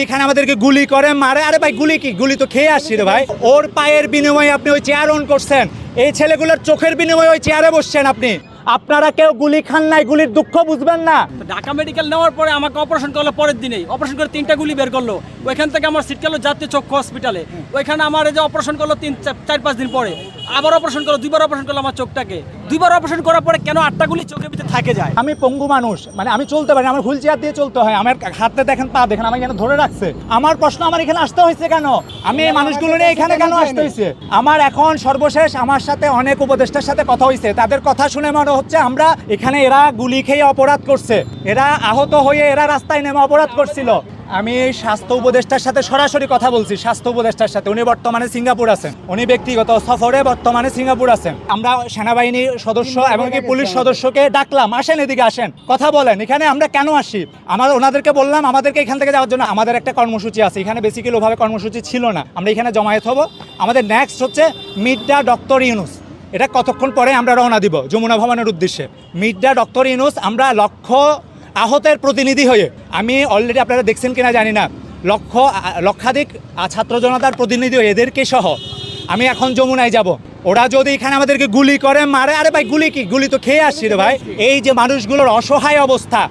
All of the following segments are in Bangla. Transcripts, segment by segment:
এখানে আমাদেরকে গুলি করে মারে। আরে ভাই গুলি কি? গুলি তো খেয়ে আসছি রে ভাই। ওর পায়ের বিনিময়ে আপনি ওই চেয়ার অন করছেন, এই ছেলেগুলোর চোখের বিনিময়ে ওই চেয়ারে বসছেন আপনি। আপনারা কেউ গুলি খান নাই, গুলির দুঃখ বুঝবেন না। ঢাকা মেডিকেল নেওয়ার পরে আমাকে অপারেশন করলো, পরের দিনেই অপারেশন করে 3টা গুলি বের করলো। ওইখান থেকে আমার সিট গেল জাতীয় চক্ষু হসপিটালে। ওইখানে আমার এই যে অপারেশন করলো 4-5 দিন পরে আবার অপারেশন করলো, 2বার অপারেশন করলো আমার চোখটাকে। 2বার অপারেশন করার পরে কেন 8টা গুলি চোখের ভিতরে থাকে যায়? আমি পঙ্গু মানুষ, মানে আমি চলতে পারি, আমার হুইল চেয়ার দিয়ে চলতে হয়। আমার হাতে দেখেন, পা দেখেন, আমাকে এখানে ধরে রাখছে। আমার প্রশ্ন, আমার এখানে আসতে হয়েছে কেন? আমি এই মানুষগুলো নিয়ে এখানে কেন আসতে হয়েছে? আমার এখন সর্বশেষ আমার সাথে অনেক উপদেষ্টার সাথে কথা হয়েছে, তাদের কথা শুনে মনে হচ্ছে আমরা এখানে, এরা গুলি খেয়ে অপরাধ করছে, এরা আহত হয়ে এরা রাস্তায় নেমে অপরাধ করছিল। আমি এই স্বাস্থ্য উপদেষ্টার সাথে সরাসরি কথা বলছি, স্বাস্থ্য উপদেষ্টার সাথে। উনি বর্তমানে সিঙ্গাপুর আছেন, উনি ব্যক্তিগত সফরে বর্তমানে সিঙ্গাপুর আছেন। আমরা সেনাবাহিনীর সদস্য এমনকি পুলিশ সদস্যকে ডাকলাম, আসেন এদিকে আসেন, কথা বলেন। এখানে আমরা কেন আসি? ওনাদেরকে বললাম আমাদেরকে এখান থেকে যাওয়ার জন্য। আমাদের একটা কর্মসূচি আছে এখানে, বেসিক্যালি ওভাবে কর্মসূচি ছিল না। আমরা এখানে জমায়েত হব। আমাদের নেক্সট হচ্ছে মিট দ্য ডক্টর ইউনুস। এটা কতক্ষণ পরে আমরা রওনা দিব যমুনা ভবনের উদ্দেশ্যে। Meet the doctor Yunus. আমরা আহতের প্রতিনিধি হয়ে, আমি অলরেডি আপনারা দেখছেন কিনা জানি না, লক্ষাধিক ছাত্র জনতার প্রতিনিধি হয়ে এদেরকে সহ আমি এখন যমুনায় যাব। ওরা যদি এখানে আমাদেরকে গুলি করে মারে, আরে ভাই গুলি কি? গুলি তো খেয়ে আসছি রে ভাই। এই যে মানুষগুলোর অসহায় অবস্থা,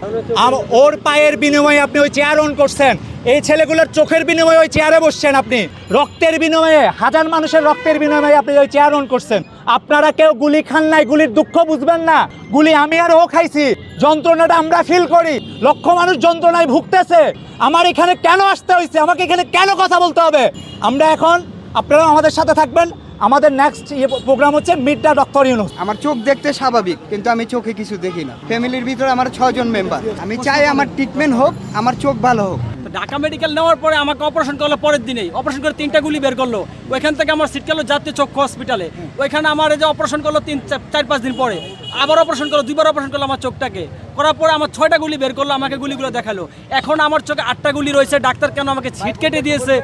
ওর পায়ের বিনিময়ে আপনি ওই চেয়ার অন করছেন, এই ছেলেগুলোর চোখের বিনিময়ে ওই চেয়ারে বসছেন আপনি, রক্তের বিনিময়ে, হাজার মানুষের রক্তের বিনিময়ে আপনি ওই চেয়ার অন করছেন। আপনারা কেউ গুলি খান নাই, গুলির দুঃখ বুঝবেন না। গুলি আমি আর ও খাইছি, যন্ত্রণাটা আমরা ফিল করি। লক্ষ মানুষ যন্ত্রণায় ভুগতেছে। আমার এখানে কেন আসতে হয়েছে? আমাকে এখানে কেন কথা বলতে হবে? আমরা এখন, আপনারা আমাদের সাথে থাকবেন। আমাদের নেক্সট প্রোগ্রাম হচ্ছে মিট দ্য ডক্টর ইউনুস। আমার চোখ দেখতে স্বাভাবিক, কিন্তু আমি চোখে কিছু দেখি না। ফ্যামিলির ভিতরে আমার 6 জন মেম্বার। আমি চাই আমার ট্রিটমেন্ট হোক, আমার চোখ ভালো হোক। ঢাকা মেডিকেল নেওয়ার পরে আমাকে অপারেশন করলো, পরের দিনেই অপারেশন করে 3টা গুলি বের করলো। ওইখান থেকে আমার সিট গেল জাতীয় চক্ষু হসপিটালে। ওইখানে আমার এই যে অপারেশন করলো 4-5 দিন পরে আবার অপারেশন করলো, 2বার অপারেশন করলো আমার চোখটাকে। করার পরে আমার 6টা গুলি বের করলো, আমাকে গুলিগুলো দেখালো। এখন আমার চোখে 8টা গুলি রয়েছে। ডাক্তার কেন আমাকে ছিট কেটে দিয়েছে?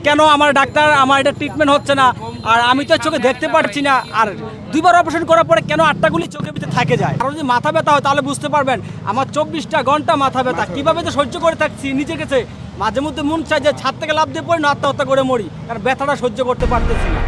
কেন আমার ডাক্তার, আমার এটা ট্রিটমেন্ট হচ্ছে না? আর আমি তো চোখে দেখতে পারছি না। আর 2বার অপারেশন করার পরে কেন 8টা গুলি চোখের ভিতরে থাকে যায়? আর যদি মাথা ব্যথা হয় তাহলে বুঝতে পারবেন আমার 24টা ঘন্টা মাথা ব্যথা। কিভাবে তো সহ্য করে থাকছি নিজের কাছে। মাঝে মধ্যে মন চাই যে ছাদ থেকে লাফ দিয়ে পড়ি না, আত্মহত্যা করে মরি, কারণ ব্যথাটা সহ্য করতে পারতেছি না।